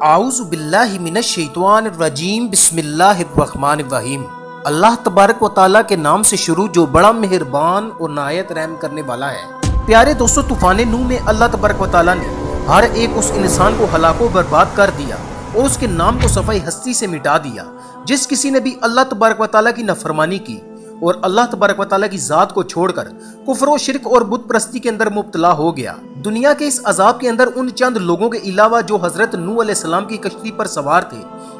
आऊज़ु बिल्लाहि मिनश्शैतानिर्रजीम बिस्मिल्लाहिर्रहमानिर्रहीम। अल्लाह तबारक व तआला के नाम से शुरू जो बड़ा मेहरबान और नायत रहम करने वाला है। प्यारे दोस्तों, तूफान नूह में अल्लाह तबारक व तआला ने हर एक उस इंसान को हलाको बर्बाद कर दिया और उसके नाम को सफ़ाई हस्ती से मिटा दिया जिस किसी ने भी अल्लाह तबारक व तआला की नफरमानी की और अल्लाह तबारक व तआला की जात को छोड़कर कुफ्र व शिर्क और बुत परस्ती के अंदर मुब्तला हो गया। दुनिया के इस अजाब के अंदर उन चंद लोगों के अलावा जो हजरत नूह अलैहिस्सलाम की कश्ती पर सवार थे,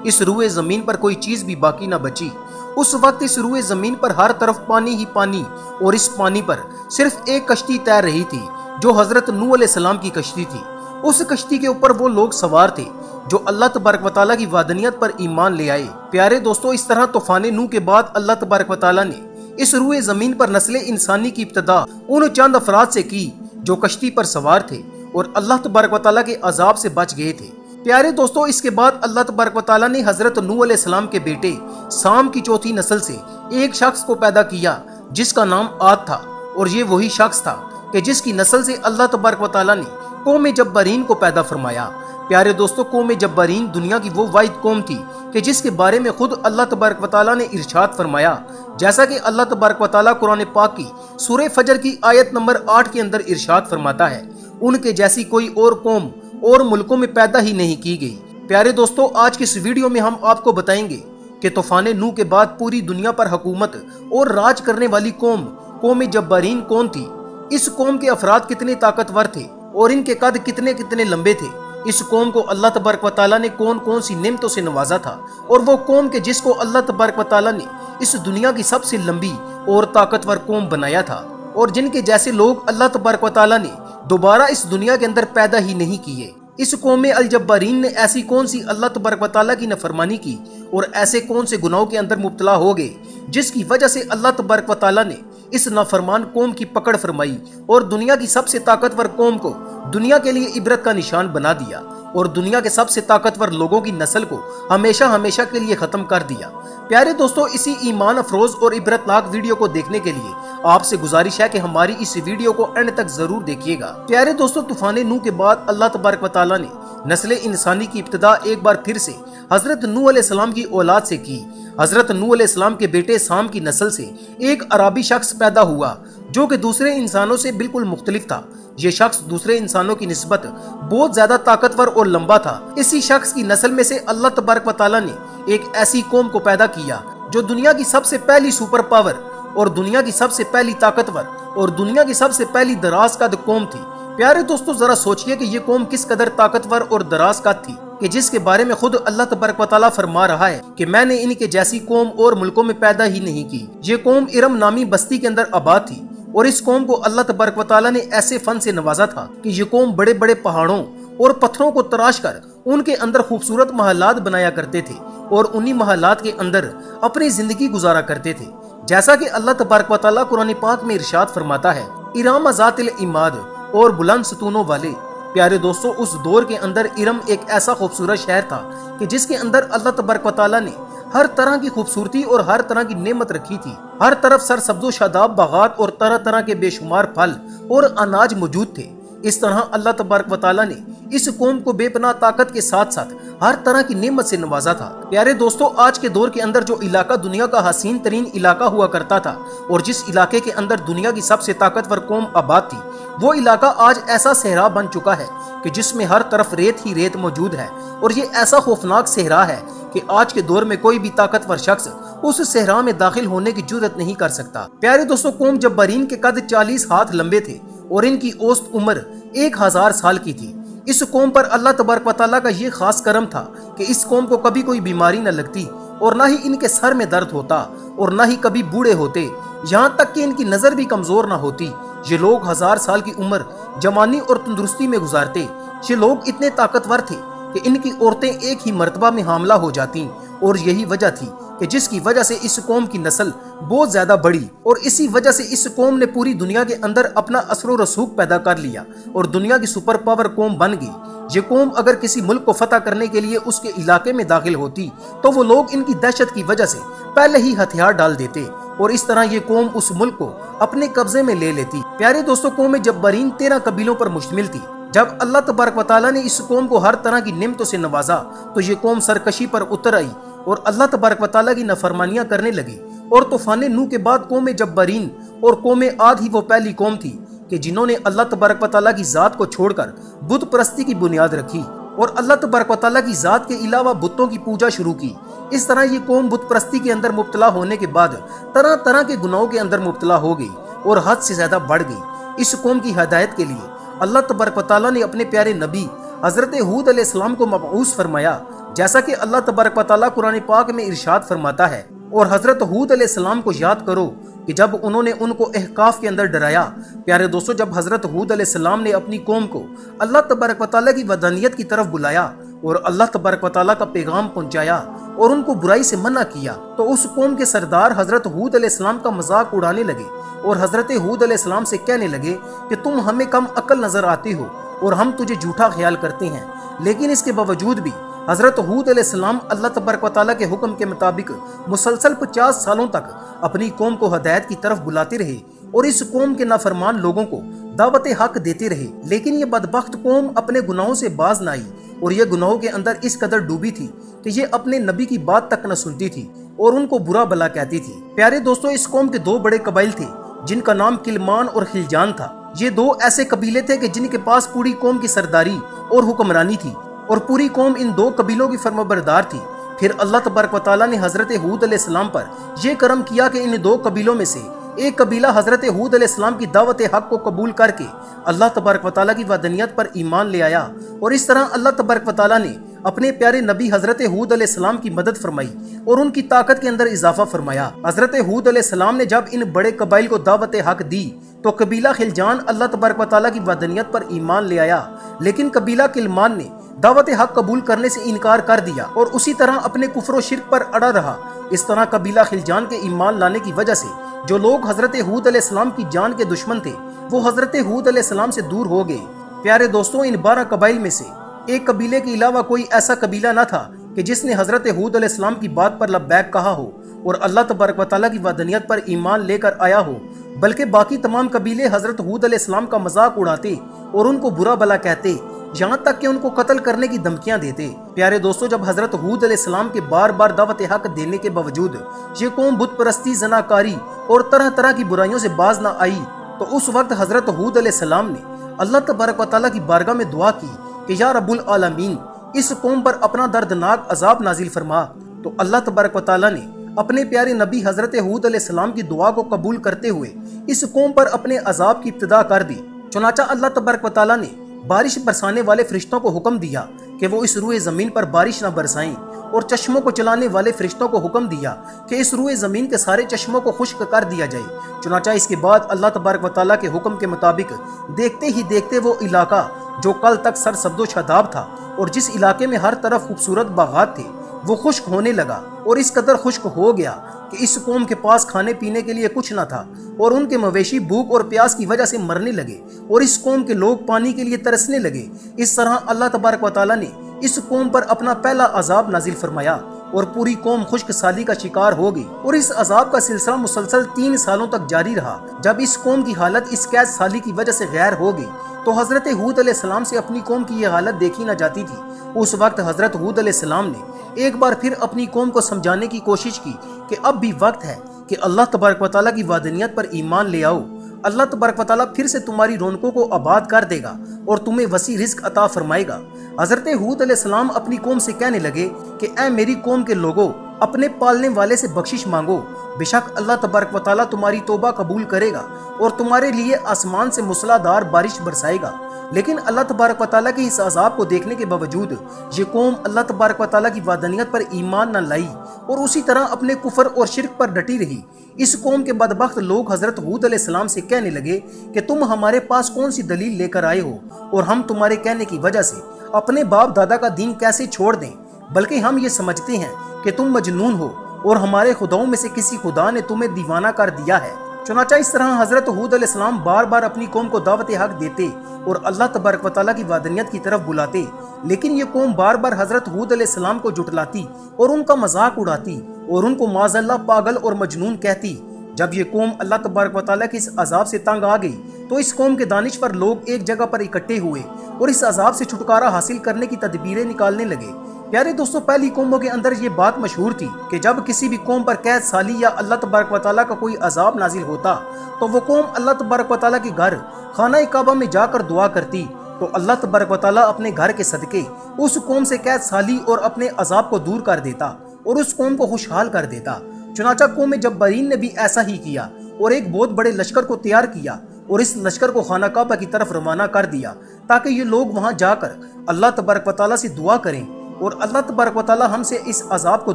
इस रूए जमीन पर कोई चीज भी बाकी न बची। उस वक्त इस रूए जमीन पर हर तरफ पानी ही पानी और इस पानी पर सिर्फ एक कश्ती तैर रही थी जो हजरत नूह अलैहिस्सलाम की कश्ती थी। उस कश्ती के ऊपर वो लोग सवार थे जो अल्लाह तबारक व तआला की वादनियत पर ईमान ले आए। प्यारे दोस्तों, इस तरह तूफान नूह के बाद अल्लाह तबारक व तआला ने इस रूए जमीन पर नस्ल इंसानी की इब्तिदा उन चंद अफराद से की जो कश्ती पर सवार थे और अल्लाह तबारक व तआला के अजाब से बच गए थे। प्यारे दोस्तों, इसके बाद अल्लाह तबारक व तआला ने हजरत नूह अलैहिस्सलाम के बेटे साम की चौथी नस्ल से एक शख्स को पैदा किया जिसका नाम आद था और ये वही शख्स था कि जिसकी नस्ल से अल्लाह तबारक व तआला ने कौम जब्बारीन को पैदा फरमाया। प्यारे दोस्तों, कौम जब्बारीन दुनिया की वो वाहिद कौम थी कि जिसके बारे में खुद अल्लाह तबारक व तआला ने इरशाद फरमाया, जैसा कि अल्लाह तबारक व तआला कुरान पाक की सूरह फजर की आयत नंबर 8 के अंदर इरशाद फरमाता है, उनके जैसी कोई और कौम और मुल्कों में पैदा ही नहीं की गई। प्यारे दोस्तों, आज की इस वीडियो में हम आपको बताएंगे कि तूफान नूह के बाद पूरी दुनिया पर हुकूमत और राज करने वाली कौम जब्बारीन कौन थी, इस कौम के अफराद कितने ताकतवर थे और इनके कद कितने कितने लंबे थे, इस कौम को अल्लाह तबारक व तआला ने कौन कौन सी नेमतों से नवाजा था और वो कौम के जिसको अल्लाह तबारक व तआला ने इस दुनिया की सबसे लंबी और ताकतवर कौम बनाया था और जिनके जैसे लोग अल्लाह तबारक व तआला ने दोबारा इस दुनिया के अंदर पैदा ही नहीं किए। इस कौम अल जब्बारीन ने ऐसी कौन सी अल्लाह तबारक व तआला की नफरमानी की और ऐसे कौन से गुनाहों के अंदर मुब्तला हो गए जिसकी वजह से अल्लाह तबारक व तआला ने इस नाफरमान कौम की पकड़ फरमाई और दुनिया की सबसे ताकतवर कौम को दुनिया के लिए इबरत का निशान बना दिया और दुनिया के सबसे ताकतवर लोगों की नस्ल को हमेशा हमेशा के लिए खत्म कर दिया। प्यारे दोस्तों, इसी ईमान अफरोज और इबरतनाक वीडियो को देखने के लिए आपसे गुजारिश है कि हमारी इस वीडियो को एंड तक जरूर देखिएगा। प्यारे दोस्तों, तूफान नूह के बाद अल्लाह तबारक व तआला ने नस्ल इंसानी की इब्तिदा एक बार फिर से हजरत नूह अलैहिस्सलाम की औलाद से की। हजरत नूह अलैहिस्सलाम के बेटे साम की नस्ल से एक अरबी शख्स पैदा हुआ जो कि दूसरे इंसानों से बिल्कुल मुख्तलिफ था। ये शख्स दूसरे इंसानों की निस्बत बहुत ज्यादा ताकतवर और लंबा था। इसी शख्स की नस्ल में से अल्लाह तबारक व तआला ने एक ऐसी कौम को पैदा किया जो दुनिया की सबसे पहली सुपर पावर और दुनिया की सबसे पहली ताकतवर और दुनिया की सबसे पहली दराज कद कौम थी। प्यारे दोस्तों, जरा सोचिए कि ये कौम किस कदर ताकतवर और दराज कद थी कि जिसके बारे में खुद अल्लाह तबारक व तआला फरमा रहा है कि मैंने इनके जैसी कौम और मुल्कों में पैदा ही नहीं की। ये कौम इरम नामी बस्ती के अंदर आबाद थी और इस कौम को अल्लाह तबारक व तआला ने ऐसे फन से नवाजा था कि ये कौम बड़े बड़े पहाड़ों और पत्थरों को तराश कर उनके अंदर खूबसूरत महलात बनाया करते थे और उन्हीं महलात के अंदर अपनी जिंदगी गुजारा करते थे। जैसा कि अल्लाह तबारक व तआला कुरान पाक में इरशाद फरमाता है, इराम ज़ातिल इमाद और बुलंद सतूनों वाले। प्यारे दोस्तों, उस दौर के अंदर इरम एक ऐसा खूबसूरत शहर था कि जिसके अंदर अल्लाह तबारक व तआला ने हर तरह की खूबसूरती और हर तरह की नेमत रखी थी। हर तरफ सरसब्ज़ो शादाब बागात और तरह तरह के बेशुमार फल और अनाज मौजूद थे। इस तरह अल्लाह तबारक व तआला ने इस कौम को बेपनाह ताकत के साथ साथ हर तरह की नेमत से नवाजा था। प्यारे दोस्तों, आज के दौर के अंदर जो इलाका दुनिया का हसीन तरीन इलाका हुआ करता था और जिस इलाके के अंदर दुनिया की सबसे ताकतवर कौम आबाद थी, वो इलाका आज ऐसा सहरा बन चुका है कि जिसमें हर तरफ रेत ही रेत मौजूद है और ये ऐसा खौफनाक सहरा है कि आज के दौर में कोई भी ताकतवर शख्स उस सहरा में दाखिल होने की जुर्रत नहीं कर सकता। प्यारे दोस्तों, कौम जब्बारीन के कद 40 हाथ लंबे थे और इनकी औसत उम्र 1000 साल की थी। इस कौम पर अल्लाह तबारक व तआला का ये खास करम था कि इस कौम को कभी कोई बीमारी न लगती और न ही इनके सर में दर्द होता और न ही कभी बूढ़े होते, यहाँ तक कि इनकी नजर भी कमजोर न होती। ये लोग 1000 साल की उम्र जवानी और तंदुरुस्ती में गुजारते। ये लोग इतने ताकतवर थे कि इनकी औरतें एक ही मर्तबा में हामला हो जाती और यही वजह थी कि जिसकी वजह से इस कौम की नस्ल बहुत ज्यादा बढ़ी और इसी वजह से इस कौम ने पूरी दुनिया के अंदर अपना असर व रसूख पैदा कर लिया और दुनिया की सुपर पावर कौम बन गई। ये कौम अगर किसी मुल्क को फतह करने के लिए उसके इलाके में दाखिल होती तो वो लोग इनकी दहशत की वजह से पहले ही हथियार डाल देते और इस तरह ये कौम उस मुल्क को अपने कब्जे में ले लेती। प्यारे दोस्तों, कौम जब्बारीन 13 कबीलों पर मुश्तमिल थी जब अल्लाह तबारक व तआला ने इस कौम को हर तरह की नेमतों से नवाजा तो ये कौम सरकशी पर उतर आई और अल्लाह तबारक व तआला की नफरमानियां करने लगी। और तूफान नूह के बाद कौम जब्बारीन और कौम आद ही वो पहली कौम थी कि जिन्होंने अल्लाह तबारक व तआला की जात को छोड़कर बुत परस्ती की बुनियाद रखी और अल्लाह तबारक व तआला की जात के अलावा बुतों की पूजा शुरू की। इस तरह ये कौम बुत परस्ती के अंदर मुब्तला होने के बाद तरह तरह के गुनाहों के अंदर मुब्तला हो गई और हद से ज्यादा बढ़ गई। इस कौम की हदायत के लिए अल्लाह तबारक व तआला ने अपने प्यारे नबी हजरत हूद अलैहिस्सलाम को मबऊस फरमाया, जैसा कि अल्लाह तबारक व तआला कुरान पाक में इरशाद फरमाता है, और हजरत हूद अलैहिस्सलाम को याद करो कि जब उन्होंने उनको अहकाफ के अंदर डराया। प्यारे दोस्तों, जब हजरत हूद अलैहिस्सलाम ने अपनी कौम को अल्लाह तबारक व तआला की वदानियत की तरफ बुलाया और अल्लाह तबारक व तआला का पैगाम पहुंचाया और उनको बुराई से मना किया, तो उस कौम के सरदार हजरत हूद अलैहिस्सलाम का मजाक उड़ाने लगे और हजरत हूद अलैहिस्सलाम से कहने लगे कि तुम हमें कम अक्ल नजर आती हो और हम तुझे झूठा ख्याल करते हैं। लेकिन इसके बावजूद भी हजरत हूद अलैहिस्सलाम अल्लाह तबारक व तआला के हुक्म के मुताबिक मुसलसल 50 सालों तक अपनी कौम को हदायत की तरफ बुलाते रहे और इस कौम के नाफरमान लोगों को दावत हक देते रहे। लेकिन ये बदबख्त कौम अपने गुनाहों से बाज न आई और ये गुनाहों के अंदर इस कदर डूबी थी कि ये अपने नबी की बात तक न सुनती थी और उनको बुरा भला कहती थी। प्यारे दोस्तों, इस कौम के दो बड़े कबाइल थे जिनका नाम किलमान और खिलजान था। ये दो ऐसे कबीले थे कि जिनके पास पूरी कौम की सरदारी और हुक्मरानी थी और पूरी कौम इन दो कबीलों की फरमाबरदार थी। फिर अल्लाह तबारक व तआला ने हजरत हूद अलैहिस्सलाम पर यह करम किया कि इन दो कबीलों में से एक कबीला हजरत हूद अलैहिस्सलाम की दावत हक को कबूल करके अल्लाह तबारक व तआला की वदनियत पर ईमान ले आया और इस तरह अल्लाह तबारक व तआला ने अपने प्यारे नबी हजरत हूद अलैहिस्सलाम की मदद फरमाई और उनकी ताकत के अंदर इजाफा फरमाया। हजरत हूद अलैहिस्सलाम ने जब इन बड़े कबाइल को दावत हक दी तो कबीला खिलजान अल्लाह तबारक व तआला की वदनियत पर ईमान ले आया, लेकिन कबीला किलमान ने दावत हक कबूल करने से इनकार कर दिया और उसी तरह अपने कुफ्र शिर्क पर अड़ा रहा। इस तरह कबीला खिलजान के ईमान लाने की वजह से जो लोग हजरत हूद अलैहिस्सलाम की जान के दुश्मन थे वो हजरत हूद अलैहिस्सलाम से दूर हो गए। प्यारे दोस्तों, इन 12 कबाइल में से एक कबीले के अलावा कोई ऐसा कबीला न था कि जिसने हजरत हूद अलैहिस्सलाम की बात पर लब्बैक कहा हो और अल्लाह तबारक व तआला की वदनियत पर ईमान लेकर आया हो, बल्कि बाकी तमाम कबीले हजरत हूद अलैहिस्सलाम का मजाक उड़ाते और उनको बुरा भला कहते, यहाँ तक कि उनको कत्ल करने की धमकियां देते। प्यारे दोस्तों, जब हजरत हूद अलैहिस्सलाम के बार बार दावत हक देने के बावजूद ये कौम बुत परस्ती, जनाकारी और तरह तरह की बुराइयों से बाज न आई, तो उस वक्त हजरत हूद अलैहिस्सलाम ने अल्लाह तबारक व तआला की बारगाह में दुआ की कि या रब्बुल आलमीन, इस कौम पर अपना दर्दनाक अजाब नाजिल फरमा। तो अल्लाह तबारक व तआला ने अपने प्यारे नबी हजरत हूद अलैहिस्सलाम की दुआ को कबूल करते हुए इस कौम पर अपने अजाब की इब्तिदा कर दी। चुनाचा अल्लाह तबारक व तआला ने बारिश बरसाने वाले फरिश्तों को हुक्म दिया कि वो इस रूए ज़मीन पर बारिश न बरसाएं और चश्मों को चलाने वाले फरिश्तों को हुक्म दिया कि इस रूए ज़मीन के सारे चश्मों को खुश्क कर दिया जाए। चुनाचा इसके बाद अल्लाह तबारक व तआला के हुक्म के मुताबिक देखते ही देखते वो इलाका जो कल तक सरसब्दो शादाब था और जिस इलाके में हर तरफ खूबसूरत बागात थे वो खुश्क होने लगा और इस कदर खुश्क हो गया कि इस कौम के पास खाने पीने के लिए कुछ न था और उनके मवेशी भूख और प्यास की वजह से मरने लगे और इस कौम के लोग पानी के लिए तरसने लगे। इस तरह अल्लाह तबारक व तआला ने इस कौम पर अपना पहला अजाब नाजिल फरमाया और पूरी कौम खुश्क साली का शिकार हो गई और इस अजाब का सिलसिला मुसलसल 3 सालों तक जारी रहा। जब इस कौम की हालत इस कैद साली की वजह से गैर हो गई तो हजरत हूद अलैहिस्सलाम से अपनी कौम की यह हालत देखी न जाती थी। उस वक्त हजरत हूद अलैहिस्सलाम ने एक बार फिर अपनी कौम को समझाने की कोशिश की कि अब भी वक्त है कि अल्लाह तबारक व तआला की वादनियत पर ईमान ले आओ। अल्लाह तबारक व तआला फिर से तुम्हारी रौनकों को आबाद कर देगा और तुम्हें वसी रिज़्क अता फरमाएगा। हजरत हूद अलैहिस्सलाम अपनी कौम से कहने लगे कि ऐ मेरी कौम के लोगों, अपने पालने वाले से बख्शिश मांगो, बेशक अल्लाह तबारक व तआला तुम्हारी तौबा कबूल करेगा और तुम्हारे लिए आसमान से मूसलाधार बारिश बरसाएगा। लेकिन अल्लाह तबारक व तआला के इस अजाब को देखने के बावजूद ये कौम अल्लाह तबारक व तआला की वादनियत पर ईमान न लाई और उसी तरह अपने कुफर और शिर्क पर डटी रही। इस कौम के बदबख्त लोग हजरत हूद अलैहिस्सलाम से कहने लगे कि तुम हमारे पास कौन सी दलील लेकर आए हो और हम तुम्हारे कहने की वजह से अपने बाप दादा का दीन कैसे छोड़ दें, बल्कि हम ये समझते हैं कि तुम मजनून हो और हमारे खुदाओं में से किसी खुदा ने तुम्हें दीवाना कर दिया है। चुनाचा इस तरह हजरत हूद अलैहिस्सलाम बार बार अपनी कौम को दावत हक देते और अल्लाह तबारक व तआला की वादनियत की तरफ बुलाते, लेकिन ये कौम बार बार हजरत हूद अलैहिस्सलाम को जुटलाती और उनका मजाक उड़ाती और उनको माज़अल्लाह पागल और मजनून कहती। जब ये कौम अल्लाह तबारक व तआला के इस अजाब से तंग आ गई तो तो इस कौम के दानिशवर लोग एक जगह पर इकट्ठे हुए और इस अजाब से छुटकारा हासिल करने की तदबीरें निकालने लगे। प्यारे दोस्तों, पहली कौमों के अंदर ये बात मशहूर थी कि जब किसी भी कौम पर कैद साली या अल्लाह तबारक व तआला का कोई अजाब नाजिल होता तो वो कौम अल्लाह तबारक व तआला के घर खाना काबा में जाकर दुआ करती तो अल्लाह तबारक व तआला अपने घर के सदके उस कौम से कैद साली और अपने अजाब को दूर कर देता और उस कौम को खुशहाल कर देता। चुनाचा कौम जब्बारीन ने भी ऐसा ही किया और एक बहुत बड़े लश्कर को तैयार किया और इस लश्कर को खाना काबा की तरफ रवाना कर दिया ताकि ये लोग वहां जाकर अल्लाह तबारक व तआला से दुआ करें और अल्लाह तबारक व तआला हमसे इस अजाब को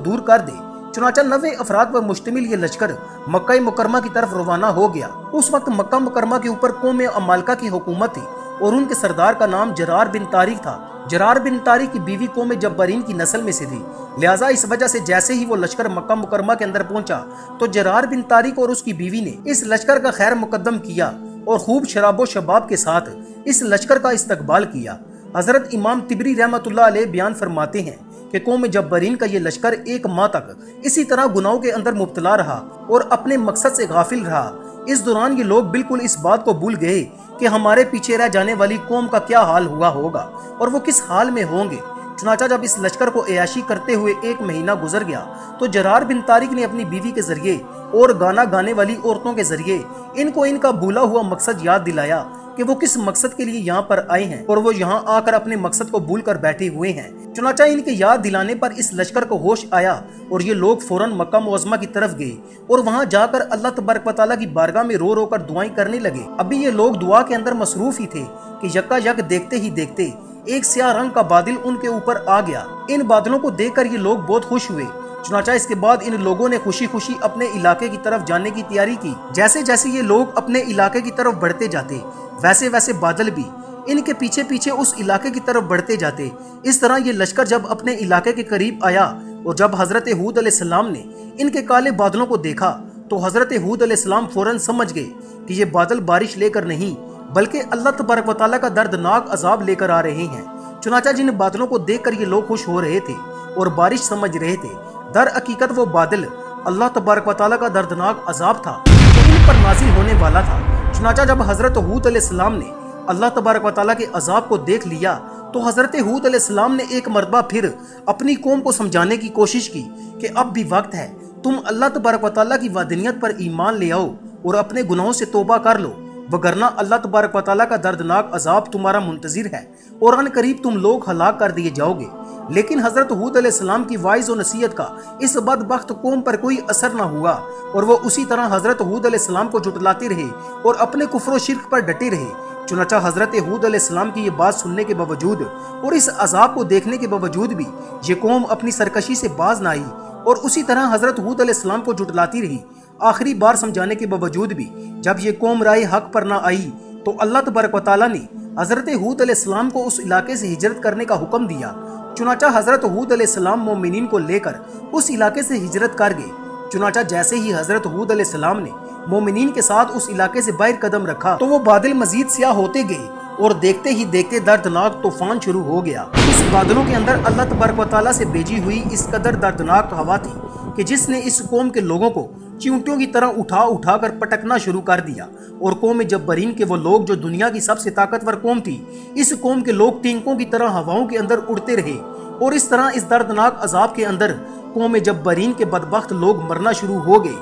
दूर कर दे। चुनाचा 90 अफराद पर मुश्तमिल ये लश्कर मक्का मुकरमा की तरफ रवाना हो गया। उस वक्त मक्का मुकरमा के ऊपर कौम अमालका की हुकूमत थी और उनके सरदार का नाम जरार बिन तारिक था। जरार बिन तारिक की बीवी कौम जब्बारीन की नस्ल में से थी, लिहाजा इस वजह से जैसे ही वो लश्कर मक्का मुकरमा के अंदर पहुंचा तो जरार बिन तारिक और उसकी बीवी ने इस लश्कर का खैर मुकद्दम किया और खूब शराबो शबाब के साथ इस लश्कर का इस्तकबाल किया। हजरत इमाम तिबरी रहमतुल्लाह अलैह बयान फरमाते हैं कि कौम जब्बारीन का ये लश्कर 1 माह तक इसी तरह गुनाहों के अंदर मुब्तला रहा और अपने मकसद से गाफिल रहा। इस दौरान ये लोग बिल्कुल इस बात को भूल गए कि हमारे पीछे रह जाने वाली कौम का क्या हाल हुआ होगा और वो किस हाल में होंगे। चुनाचा जब इस लश्कर को अयाशी करते हुए 1 महीना गुजर गया तो जरार बिन तारिक ने अपनी बीवी के जरिए और गाना गाने वाली औरतों के जरिए इनको इनका भूला हुआ मकसद याद दिलाया कि वो किस मकसद के लिए यहाँ पर आए हैं और वो यहाँ आकर अपने मकसद को भूल कर बैठे हुए हैं। चुनाचा इनके याद दिलाने पर इस लश्कर को होश आया और ये लोग फौरन मक्का मुअज़्ज़मा की तरफ गए और वहाँ जाकर अल्लाह तबारक व तआला की बारगाह में रो रो कर दुआएं करने लगे। अभी ये लोग दुआ के अंदर मसरूफ ही थे कि यकायक देखते ही देखते एक स्याह रंग का बादल उनके ऊपर आ गया। इन बादलों को देखकर ये लोग बहुत खुश हुए। चुनाचा इसके बाद इन लोगों ने खुशी खुशी अपने इलाके की तरफ जाने की तैयारी की। जैसे जैसे ये लोग अपने इलाके की तरफ बढ़ते जाते वैसे वैसे बादल भी इनके पीछे पीछे उस इलाके की तरफ बढ़ते जाते। इस तरह ये लश्कर जब अपने इलाके के करीब आया और जब हजरत हूद अलैहिस्सलाम ने इनके काले बादलों को देखा तो हजरत हूद अलैहिस्सलाम फौरन समझ गए कि ये बादल बारिश लेकर नहीं बल्कि अल्लाह तबारक व तआला का दर्दनाक अजाब लेकर आ रहे हैं। चुनाचा जिन बादलों को देखकर ये लोग खुश हो रहे थे और बारिश समझ रहे थे, दर हकीकत वो बादल अल्लाह तबारक व तआला का दर्दनाक अजाब था जो इन पर नाजिल होने वाला था। चुनाचा जब हजरत हूद अलैहिस्सलाम ने अल्लाह तबारक व तआला के अजाब को देख लिया तो हजरत हूद अलैहिस्सलाम ने एक मरतबा फिर अपनी कौम को समझाने की कोशिश की कि अब भी वक्त है, तुम अल्लाह तबारक व तआला की वादनियत पर ईमान ले आओ और अपने गुनाहों से तौबा कर लो, वगरना अल्लाह तबारक व तआला का दर्दनाक अजाब तुम्हारा मुंतजिर है और अन करीब तुम लोग हलाक कर दिए जाओगे। लेकिन हजरत हूद अलैहिस्सलाम की वाइज और नसीहत का इस बदबख्त कौम पर कोई असर न हुआ और वो उसी तरह हजरत हूद अलैहिस्सलाम को जुटलाते रहे और अपने कुफ्र व शिर्क पर डटे रहे। चुनाचा हजरत हूद अलैहिस्सलाम की ये बात सुनने के बावजूद और इस अजाब को देखने के बावजूद भी ये कौम अपनी सरकशी से बाज न आई और उसी तरह हजरत हूद अलैहिस्सलाम को जुटलाती रही। आखिरी बार समझाने के बावजूद भी जब ये कौम राय हक पर ना आई तो अल्लाह तबारक व तआला ने हजरत हूद अलैहिस्सलाम को उस इलाके से हिजरत करने का हुक्म दिया। चुनाचा हजरत हूद अलैहिस्सलाम मोमिनीन को लेकर उस इलाके से हिजरत कर गए। चुनाचा जैसे ही हजरत हूद अलैहिस्सलाम ने मोमिनीन के साथ उस इलाके से बाहर कदम रखा तो वो बादल मजीद स्याह होते गए और देखते ही देखते दर्दनाक तूफान शुरू हो गया। इस बादलों के अंदर अल्लाह तबारक व तआला से भेजी हुई इस कदर दर्दनाक हवा थी कि जिसने इस कौम के लोगों को चींटियों की तरह उठा उठा कर पटकना शुरू कर दिया और कौम जब्बारीन के वो लोग जो दुनिया की सबसे ताकतवर कौम थी, इस कौम के लोग तिनकों की तरह हवाओं के अंदर उड़ते रहे और इस तरह इस दर्दनाक अजाब के अंदर कौम जब्बारीन के बदबख्त लोग मरना शुरू हो गए।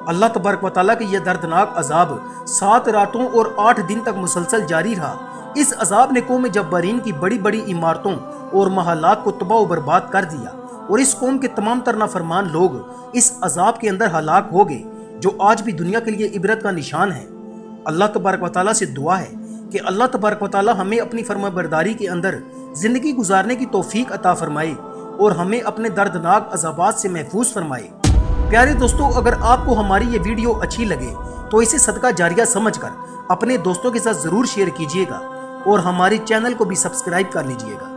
अल्लाह तबारक व तआला के यह दर्दनाक अजाब 7 रातों और 8 दिन तक मुसलसल जारी रहा। इस अजाब ने कौम जब्बारीन की बड़ी बड़ी इमारतों और महलात को तबाह व बर्बाद कर दिया और इस कौम के तमाम तर नाफरमान लोग इस अजाब के अंदर हलाक हो गए, जो आज भी दुनिया के लिए इबरत का निशान है। अल्लाह तबारक व तआला से दुआ है कि अल्लाह तबारक व तआला हमें अपनी फरमाबरदारी के अंदर जिंदगी गुजारने की तौफीक अता फरमाए और हमें अपने दर्दनाक अजाबात से महफूज फरमाए। प्यारे दोस्तों, अगर आपको हमारी ये वीडियो अच्छी लगे तो इसे सदका जारिया समझकर अपने दोस्तों के साथ जरूर शेयर कीजिएगा और हमारे चैनल को भी सब्सक्राइब कर लीजिएगा।